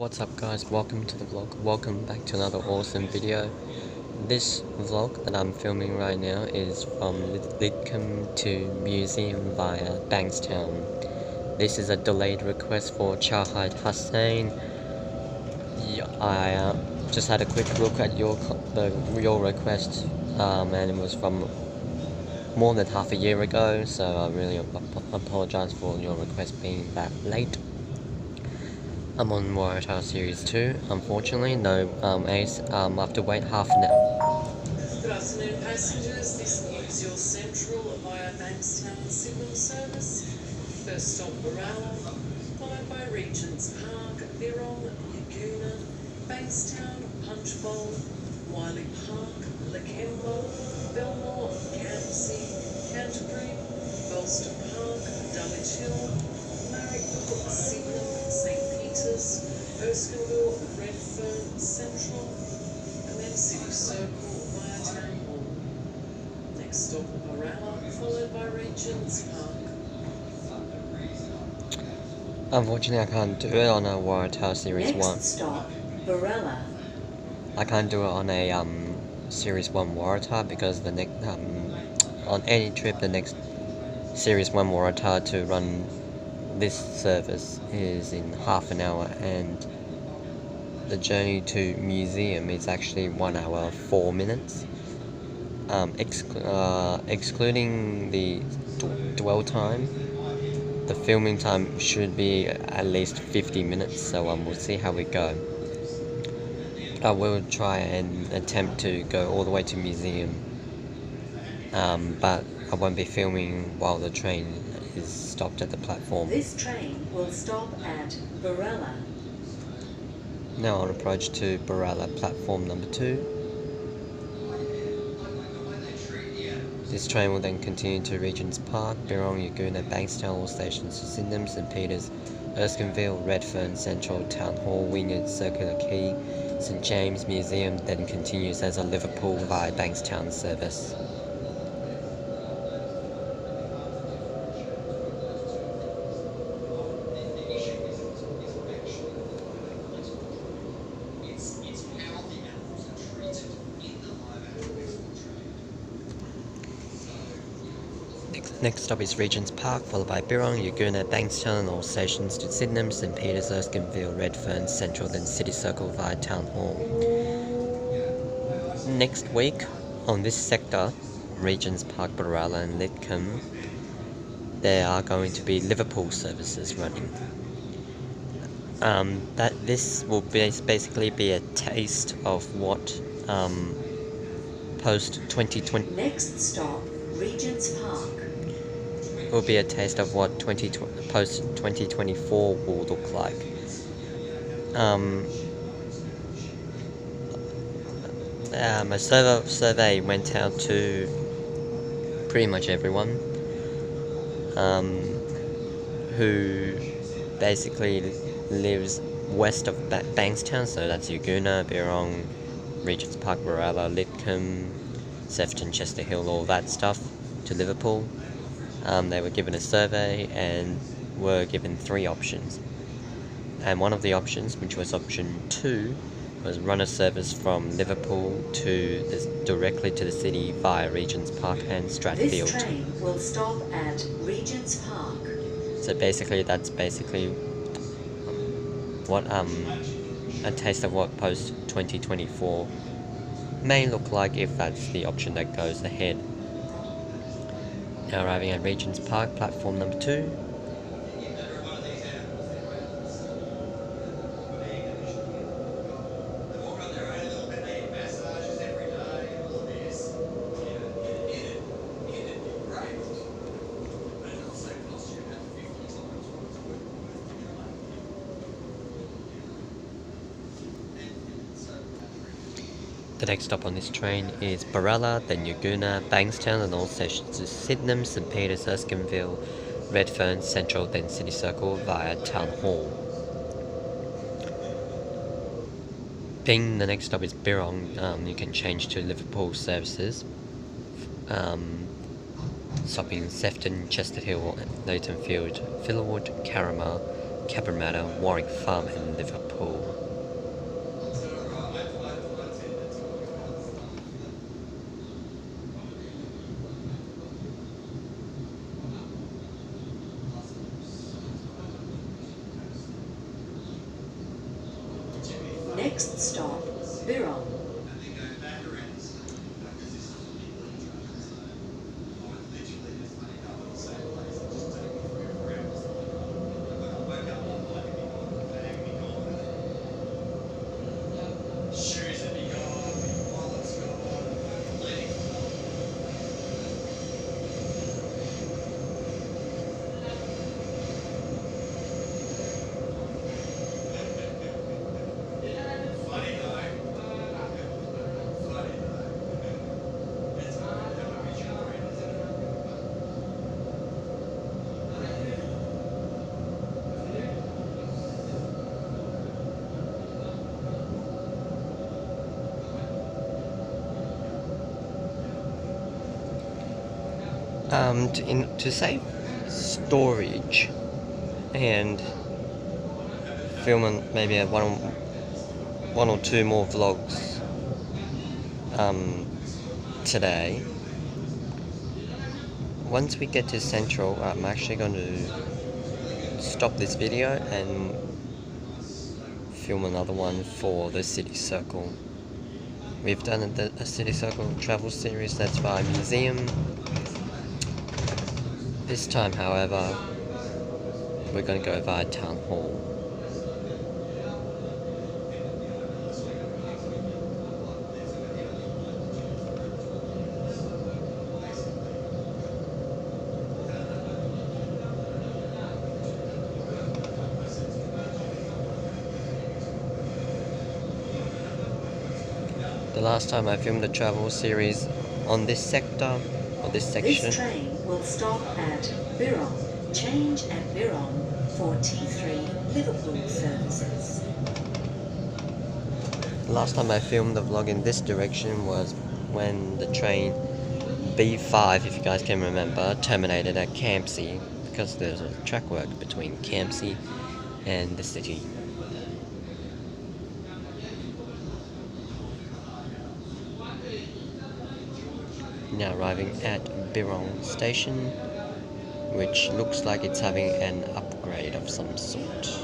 What's up guys, welcome to the vlog, welcome back to another awesome video. This vlog that I'm filming right now is from Lidcombe to museum via Bankstown. This is a delayed request for Chahat Hussain. I just had a quick look at your request and it was from more than half a year ago, so I really apologize for your request being that late. I'm on Waratah Series 2, unfortunately, no Ace, I have to wait half an hour. Good afternoon passengers, this is your Central via Bankstown Sydenham service. First stop Waratah, followed by Regent's Park, Birrong, Bankstown, Punchbowl, Wiley Park, Lakemba, Belmore, Canterbury, Hurlstone Park, Dulwich Hill, Marrickville, Sydenham, St Peters, Erskineville, Redfern, Central, and then City Circle via Town Hall. Next stop Waratah, followed by Regent's Park. Unfortunately, I can't do it on a Waratah Series 1. Next stop, Waratah. I can't do it on a Series 1 Waratah because the next on any trip the next Series 1 Waratah to run this service is in half an hour, and the journey to museum is actually 1 hour 4 minutes. Excluding the dwell time, the filming time should be at least 50 minutes, so we'll see how we go. I will try and attempt to go all the way to museum, but I won't be filming while the train is stopped at the platform. This train will stop at Waratah. Now on approach to Waratah platform number 2. This train will then continue to Regent's Park, Birrong, Bankstown, all stations to Sydenham, St Peters, Erskineville, Redfern, Central, Town Hall, Wynyard, Circular Quay, St James Museum, then continues as a Liverpool via Bankstown service. Next stop is Regent's Park, followed by Birrong, Bankstown, all stations to Sydenham, St Peters, Erskineville, Redfern, Central, then City Circle via Town Hall. Next week, on this sector, Regent's Park, Waratah and Lidcombe, there are going to be Liverpool services running. This will basically be a taste of what post 2020. Next stop, Regent's Park. Will be a taste of what post 2024 will look like. A survey went out to pretty much everyone who basically lives west of Bankstown, so that's Uguna, Birrong, Regent's Park, Waratah, Lidcombe, Sefton, Chester Hill, all that stuff, to Liverpool. They were given a survey and were given 3 options. And one of the options, which was option 2, was run a service from Liverpool directly to the city via Regent's Park and Stratfield. This train will stop at Regent's Park. So basically, that's what a taste of what post 2024 may look like if that's the option that goes ahead. Now arriving at Regent's Park, platform number 2. The next stop on this train is Waratah, then Uguna, Bankstown, and all stations to Sydenham, St Peters, Erskineville, Redfern, Central, then City Circle via Town Hall. Being the next stop is Birrong, you can change to Liverpool services. Stopping Sefton, Chester Hill, Leighton Field, Fiddlewood, Carramar, Cabramatta, Warwick Farm and Liverpool. Next stop, Birrong. To save storage and film maybe one or two more vlogs today. Once we get to Central, I'm actually going to stop this video and film another one for the City Circle. We've done a City Circle travel series that's by museum. This time, however, we're going to go via Town Hall. The last time I filmed a travel series on this sector, or this section. This train will stop at Birrong. Change at Birrong for T3 Liverpool services. Last time I filmed the vlog in this direction was when the train B5, if you guys can remember, terminated at Campsie because there's a track work between Campsie and the city. Now arriving at Birrong station, which looks like it's having an upgrade of some sort.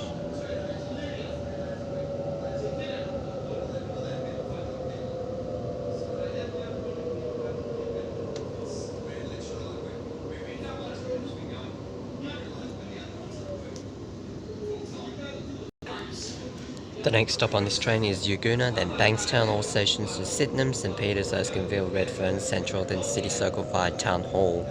The next stop on this train is Yagoona, then Bankstown, all stations to Sydenham, St Peters, Erskineville, Redfern, Central, then City Circle via Town Hall.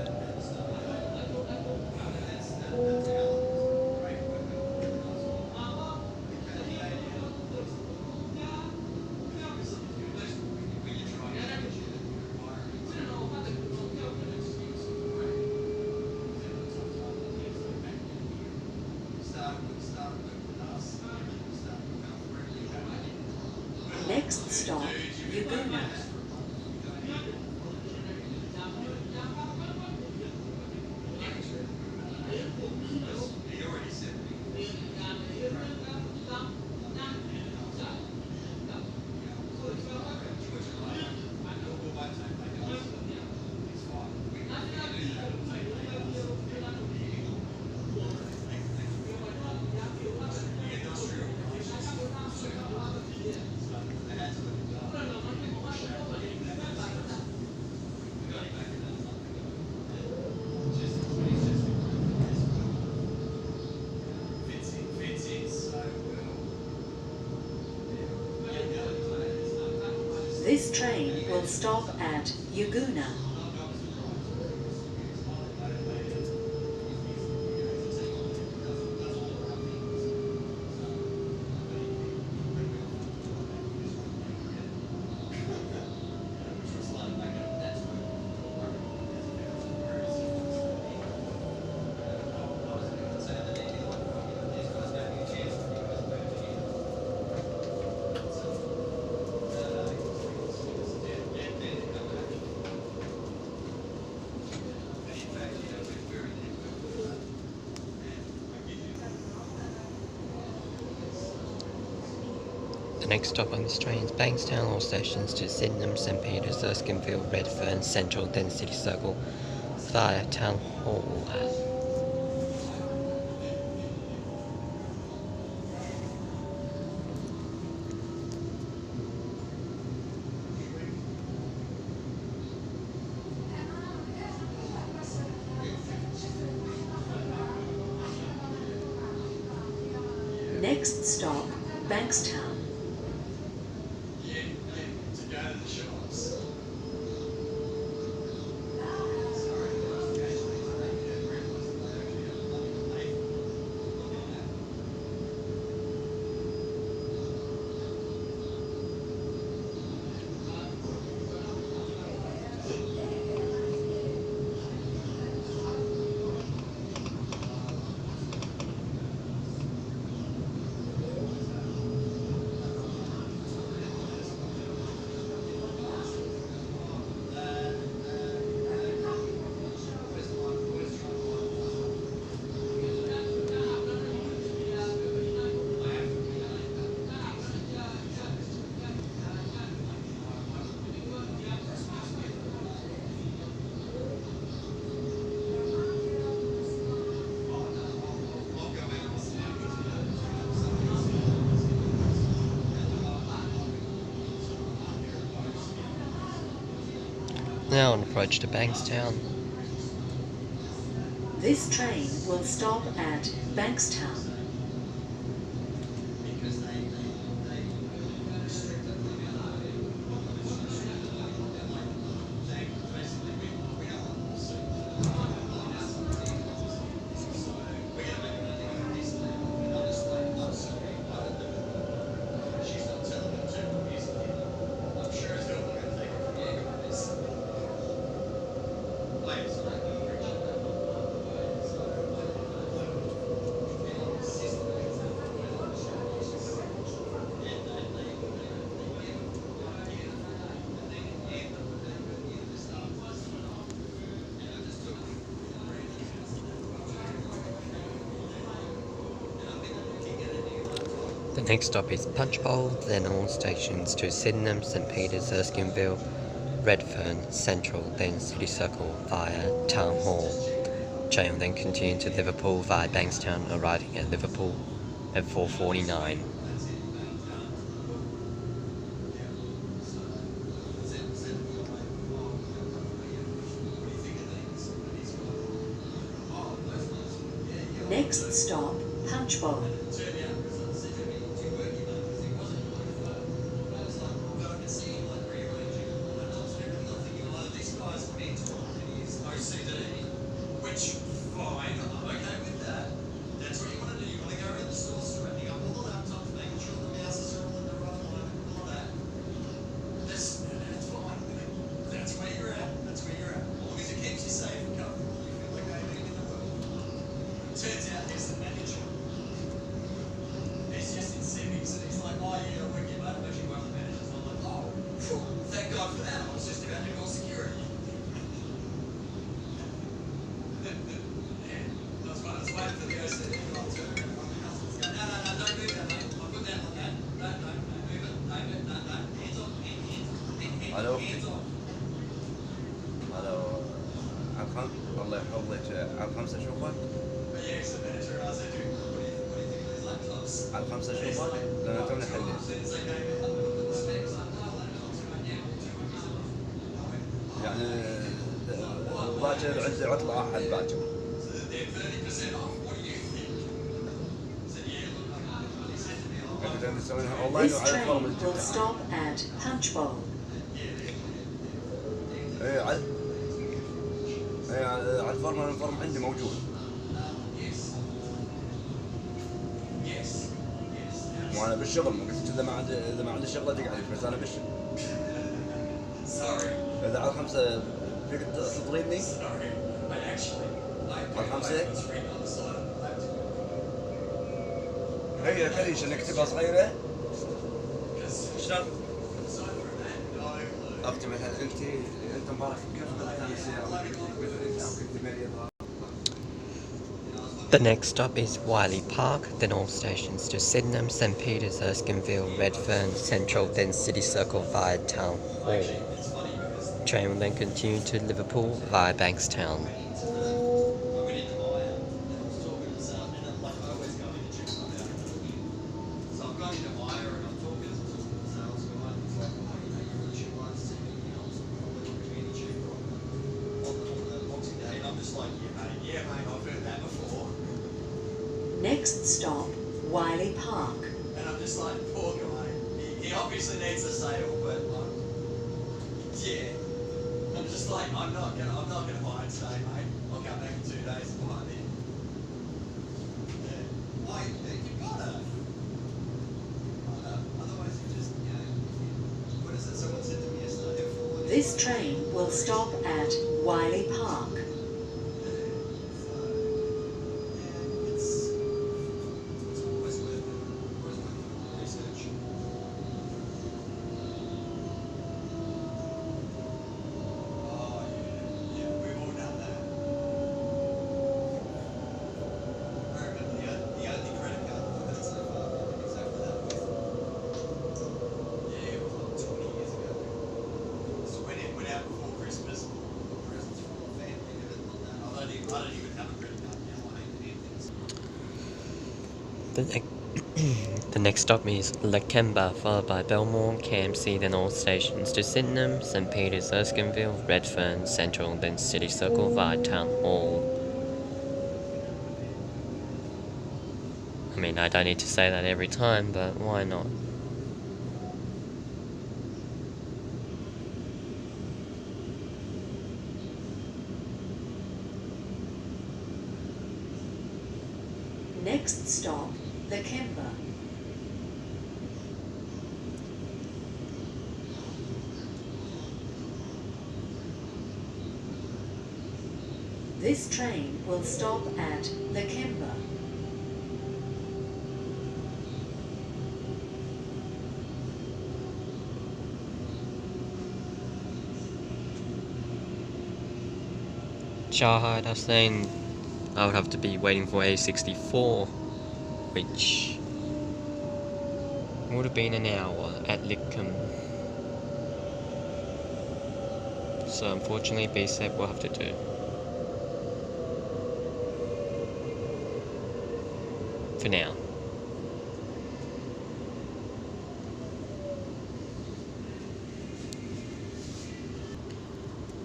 Next stop, Yagoona. This train will stop at Yagoona. The next stop on this train is Bankstown, all stations to Sydenham, St Peters, Erskineville, Redfern, Central, then City Circle via Town Hall. Next stop, Bankstown. Now on approach to Bankstown. This train will stop at Bankstown. The next stop is Punchbowl, then all stations to Sydenham, St Peters, Erskineville, Redfern, Central, then City Circle via Town Hall. Train will then continue to Liverpool via Bankstown, arriving at Liverpool at 4:49. Next stop, Punchbowl. Turns out he's the manager. He's just in civics and he's like, oh yeah, I work here, mate. I'm actually one of the managers. I'm like, oh, phew, thank God for that. I was just about to call security. Yeah, that was fun. I was waiting for the OCD. No, don't move that, mate. I'll put that on that. No, move it. No. Hands off, hands Hello. off. هذا عن الله يحفظك عن 5 شوفك Yeah, he's the manager. I said, dude, what do you think of these laptops? عن 5 شوفك لأن تونا حليت يعني باكر عندي عطلة أحد باكر. This train will stop at Punchbowl. ايه على الفورم عندي موجود. وانا بالشغل ما قلت اذا ما عندي شغله تقعد بس انا بالشغل. اذا على 5 فيك تطريني؟ على 5 هي كليش نكتبها صغيره. شلون؟ اختي مثلا انت مبارك كيف مثلا السياره كنت مريضه The next stop is Wiley Park, then all stations to Sydenham, St Peters, Erskineville, Redfern, Central, then City Circle via Town Hall. Train will then continue to Liverpool via Bankstown. Next stop, Wiley Park. And I'm just like, poor guy. He obviously needs a sale, but yeah. I'm just like, I'm not gonna buy it today, mate. I'll come back in 2 days and buy it. Yeah. Like, you gotta. Otherwise, you just, what is it? Someone said to me yesterday. This train will stop at Wiley Park. The next stop is Lakemba, followed by Belmore, KMC, then all stations to Sydenham, St Peters, Erskineville, Redfern, Central, then City Circle via Town Hall. I mean, I don't need to say that every time, but why not? Next stop, Lakemba. This train will stop at Lakemba. Shahid, I was saying I would have to be waiting for A64, which would have been an hour at Lidcombe. So unfortunately BSEP will have to do. For now.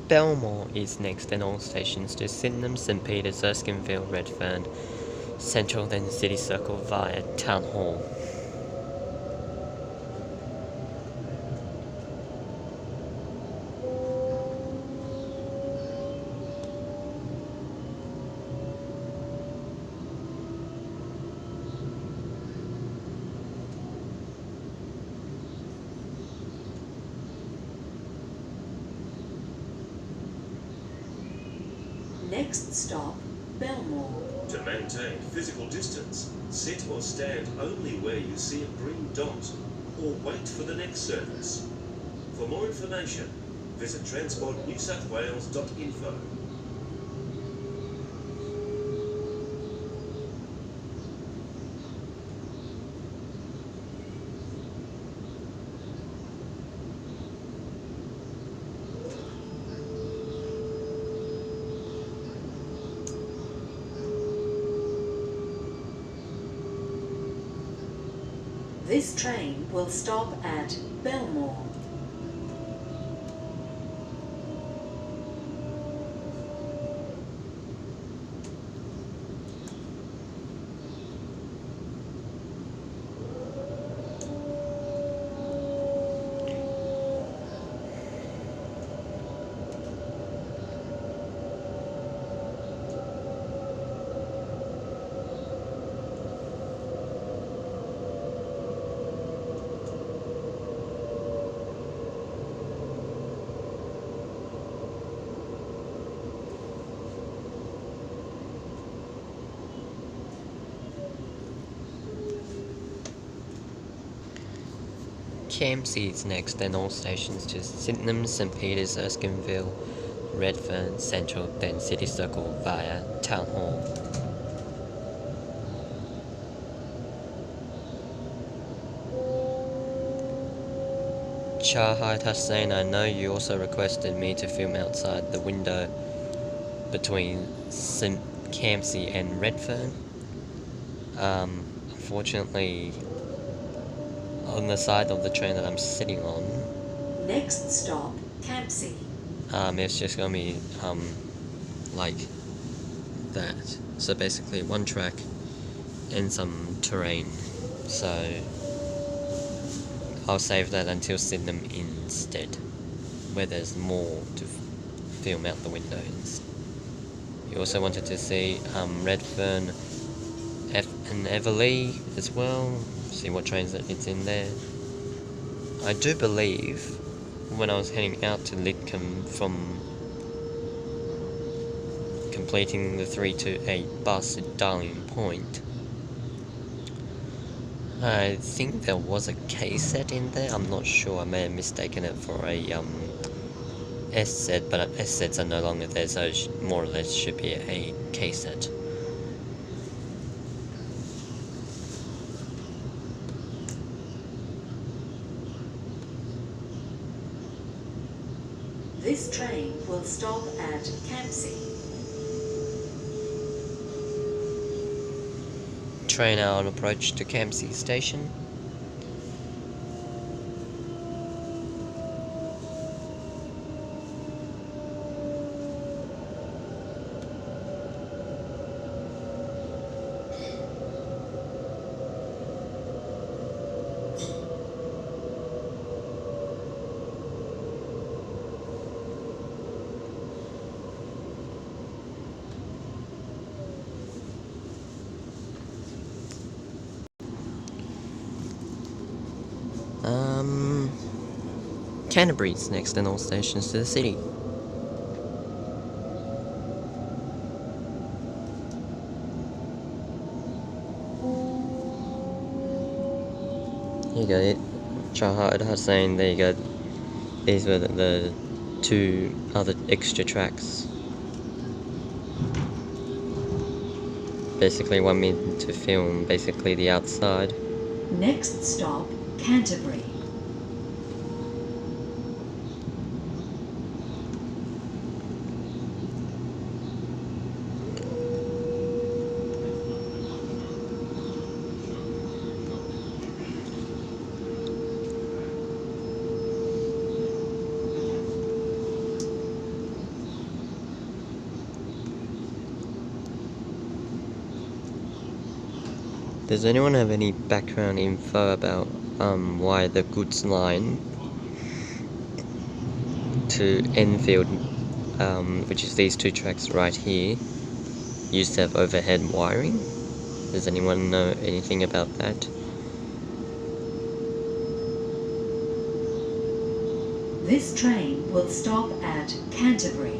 Belmore is next, and all stations to Sydenham, St Peters, Erskineville, Redfern, Central, then City Circle via Town Hall. Next stop, Belmore. To maintain physical distance, sit or stand only where you see a green dot, or wait for the next service. For more information, visit transportnewsouthwales.info. This train will stop at Belmore. KMC is next, then all stations to Sydenham, St Peters, Erskineville, Redfern, Central, then City Circle via Town Hall. Chahat Hussain, I know you also requested me to film outside the window between St. Campsie and Redfern. Unfortunately, on the side of the train that I'm sitting on, Next stop, Campsie. it's just gonna be like that. So basically one track and some terrain. So I'll save that until Sydenham instead, where there's more to film out the windows. You also wanted to see Redfern and Everleigh as well, see what trains it's in there. I do believe when I was heading out to Lidcombe from completing the 328 bus at Darling Point, I think there was a K set in there. I'm not sure, I may have mistaken it for a S set, but S sets are no longer there, so it more or less should be a K set. This train will stop at Campsie. Train on approach to Campsie station. Canterbury's next in all stations to the city. Here you go, Chahat Hussain, there you go. These were the two other extra tracks. Basically want me to film basically the outside. Next stop, Canterbury. Does anyone have any background info about why the goods line to Enfield, which is these two tracks right here, used to have overhead wiring? Does anyone know anything about that? This train will stop at Canterbury.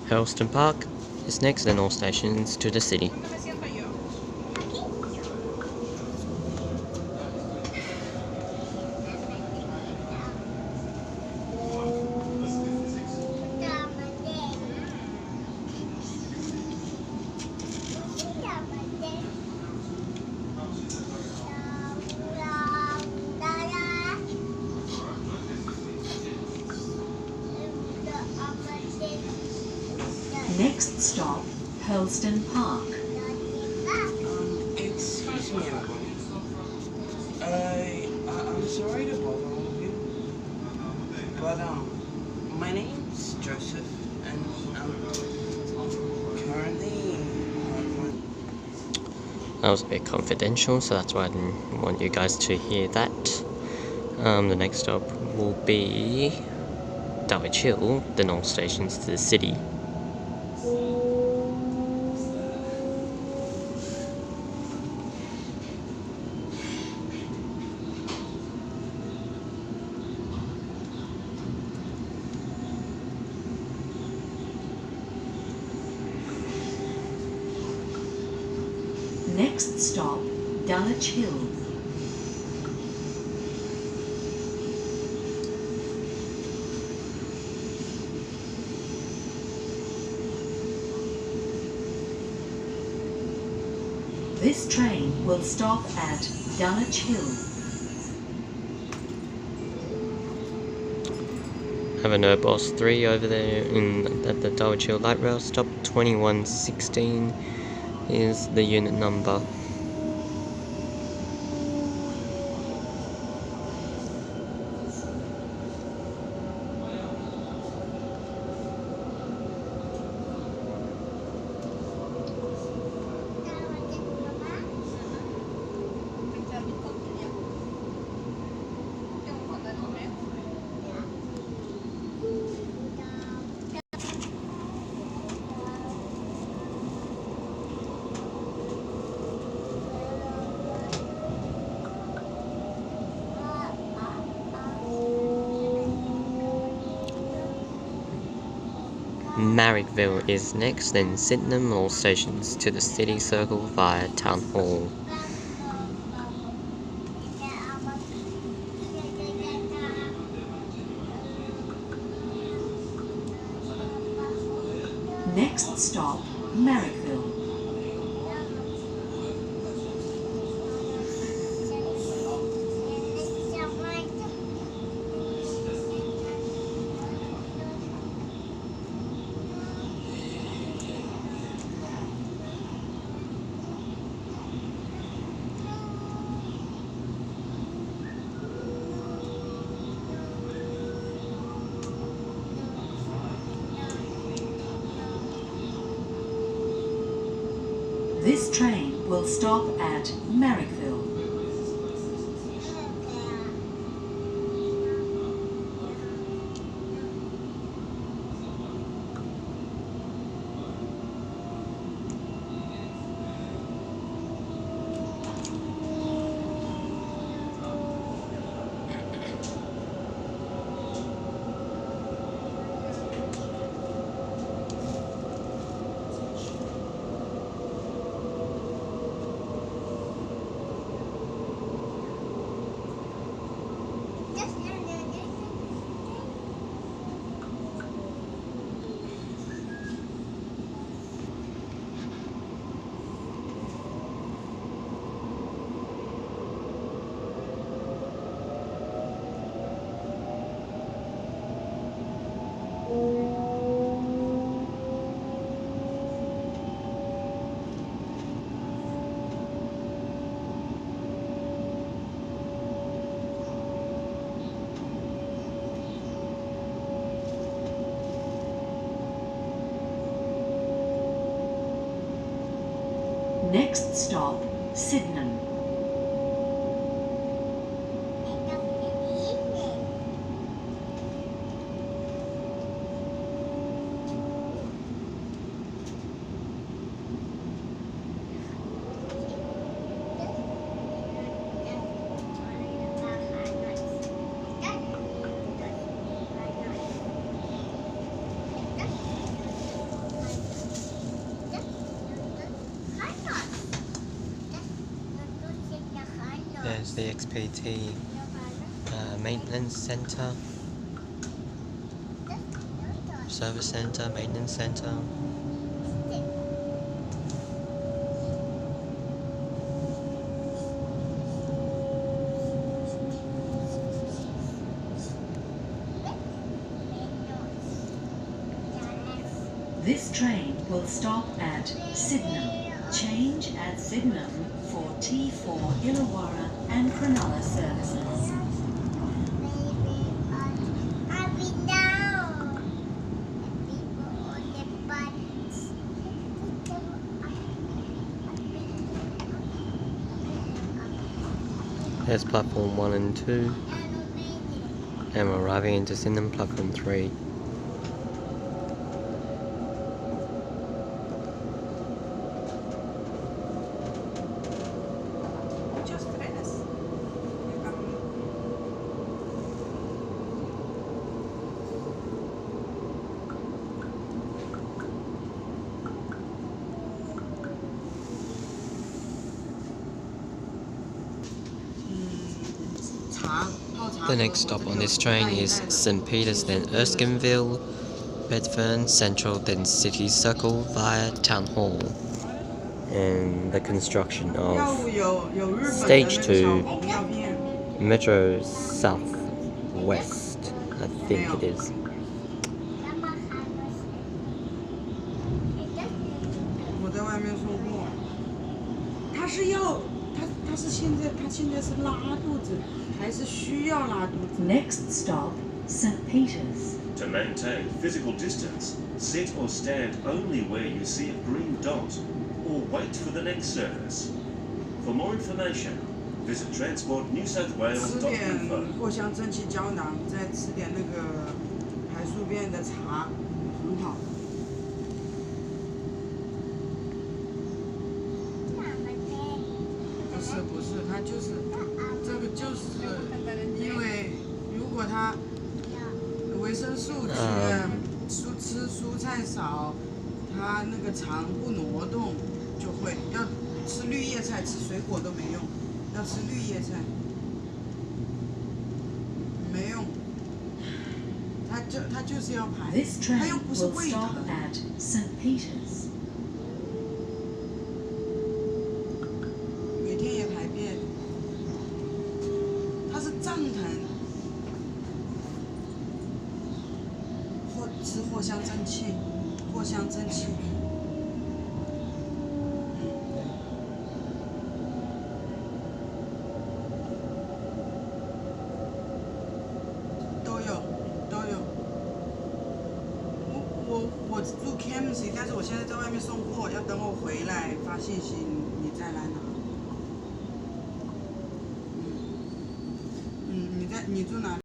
Hurlstone Park is next in all stations to the city. Next stop, Hurlstone Park. Excuse me, I'm sorry to bother all of you, but my name's Joseph, and I'm currently That was a bit confidential, so that's why I didn't want you guys to hear that. The next stop will be Dulwich Hill, then all stations to the city. Next stop, Dulwich Hill. This train will stop at Dulwich Hill. Have a no boss 3 over there at the Dulwich Hill Light Rail stop. 2116 is the unit number. Marrickville is next, then Sydenham, all stations to the city circle via Town Hall. Next stop, Marrickville. This train will stop at Marrickville. Next stop, Sydenham. There's the XPT maintenance centre, service centre, maintenance centre. This train will stop at Sydenham. Change at Sydenham for T4 Illawarra and Cronulla services. There's platform 1 and 2, and we're arriving into Sydenham, platform 3. The next stop on this train is St. Peter's, then Erskineville, Redfern, Central, then City Circle via Town Hall. And the construction of Stage 2 Metro South West, I think it is. 我在外面送货，他现在是拉肚子，还是需要拉肚子 Next stop, St. Peter's. To maintain physical distance, sit or stand only where you see a green dot, or wait for the next service. For more information, visit吃点 transportnewsouthwales.info. 藿香正气胶囊，再吃点那个排宿便的茶，很好。不是，它就是这个，就是因为如果它维生素吃蔬菜少，它那个肠不挪动，就会要吃绿叶菜，吃水果都没用，要吃绿叶菜，没用，它就是要排， This 它 train 又不是 will 胃 stop 疼。 at St. Peter's. 每天也排便，它是胀疼，吃藿香正气，藿香正气。都有。我住 Canterbury， 但是我现在在外面送货，要等我回来发信息，你再来拿。你住哪里？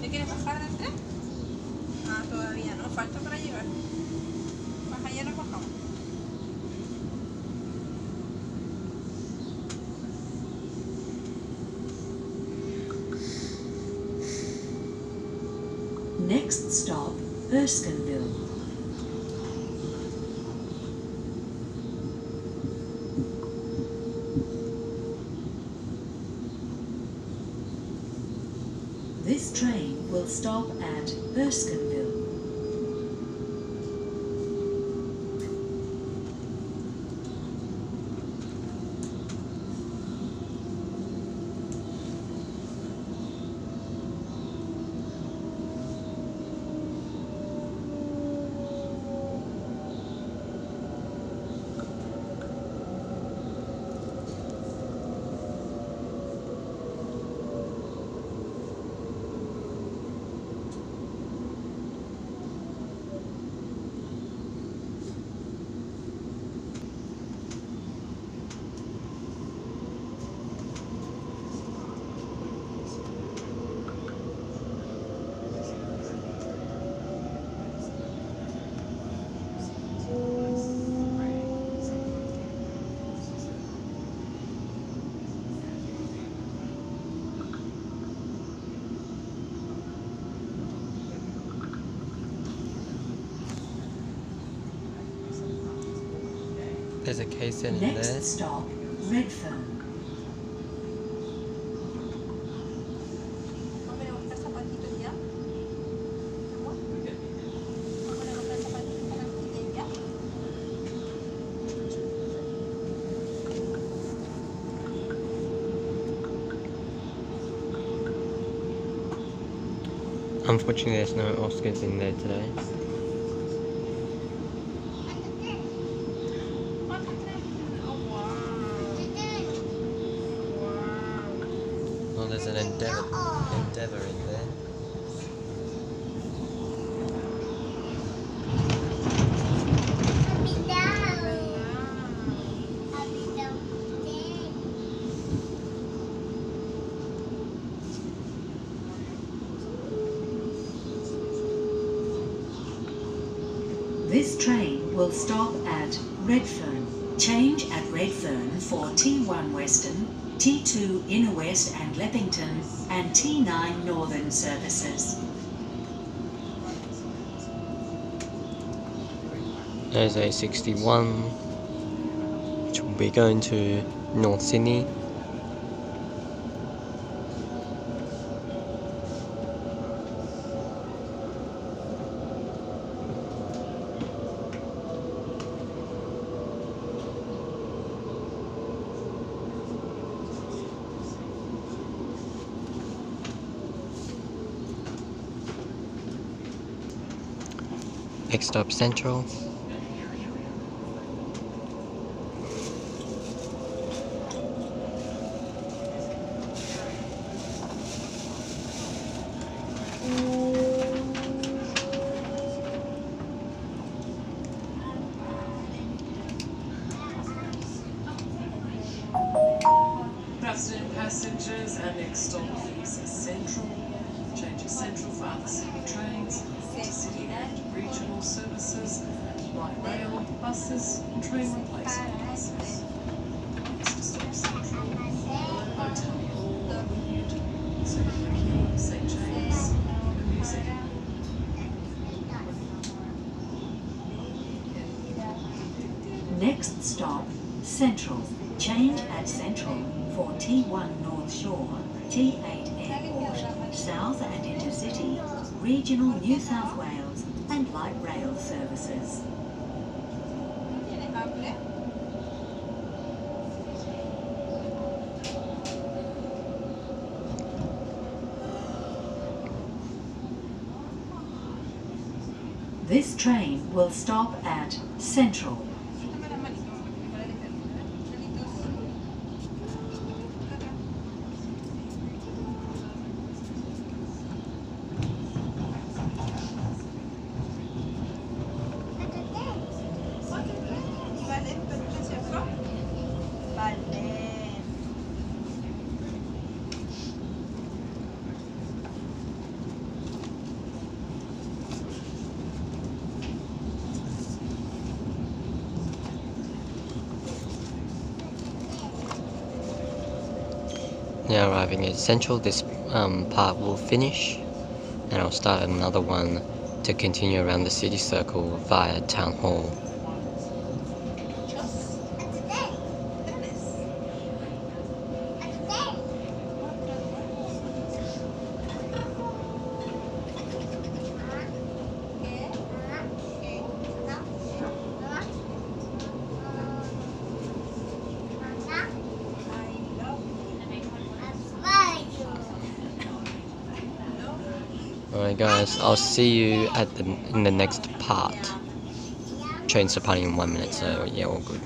¿Te quieres bajar del tren? Ah, todavía no, falta para llegar. Más allá nos bajamos. Next stop, Erskineville. This train will stop at Erskineville. There's a case in Next there. stop, Redfern. ¿Vamos a buscar zapatitos ya? ¿Amor? ¿Vamos a buscar zapatitos para la ya? Unfortunately, there's no Oscars in there today. Well, there's an Endeavour in there. This train will stop at Redfern. Change at Redfern for T1 Western T2 Inner West and Leppington, and T9 Northern services. There's A61, which will be going to North Sydney. Next stop Central. Good afternoon, passengers. Our next stop is Central. Change to Central for other city trains, intercity and regional services, light rail, buses, and train replacement buses. Next stop Central, Hotel Hall, Wynyard, Circular Quay, St James, and Museum. Next stop, Central. Change at Central for T1 North Shore, T8 Airport, South and Intercity, Regional New South Wales and light rail services. This train will stop at Central. Now arriving at Central, this part will finish, and I'll start another one to continue around the city circle via Town Hall. Alright guys, I'll see you in the next part. Train's departing in 1 minute, so yeah, all good.